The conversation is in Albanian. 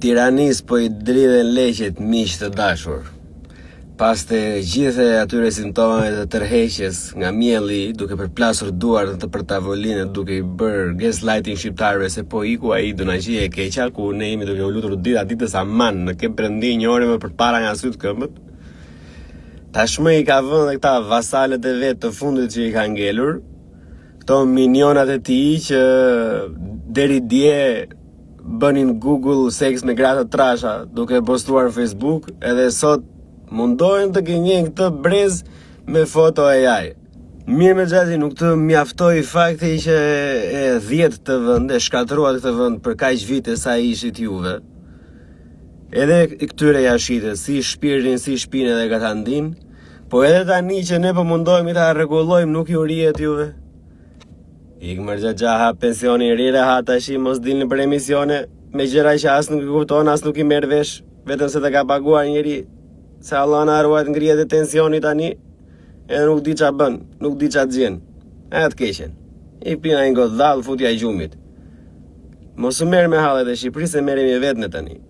Tiranis po I dridhen leqet miq të dashur. Pas të gjithë atyre simptomeve të tërheqjes nga mielli, duke përplasur duart për tavolinë, duke I bërë gaslighting shqiptarëve se po iku ai do na gjejë e keqa, ku ne jemi duke u lutur ditës aman, në kem prendi një orë më përpara nga syt këmbët. Tashmë I ka vënë dhe këta vasalët e vet të fundit që I ka ngelur, këto minionat e tij që deri dje bënin Google seks me gratë trasha, duke postuar Facebook, edhe sot mundohen të gënjejnë këtë brez me foto AI. Mirë me gjazi, nuk të mjaftoi fakti që e 10 të vend, e shkatruat këtë vend për kaq vite sa ishit juve. Edhe këtyre ja shite, si shpirtin, si shpinë edhe katandin, po edhe tani që ne po mundohemi ta rregullojmë nuk ju rihet juve. Ik mërgja ha pensioni rire ha tashi mos dilni për emisione me gjëra që as nuk I kupton, as nuk I merr vesh, vetëm se të ka paguar njëri. Se Allah na ruajt ngrihet e tensioni tani, edhe nuk di qa bën, nuk di qa gjen. E të keqen. I pina I ngot dhall, futja I gjumit. Mos u merr me hallet e Shqipërisë, se merremi vetë në tani.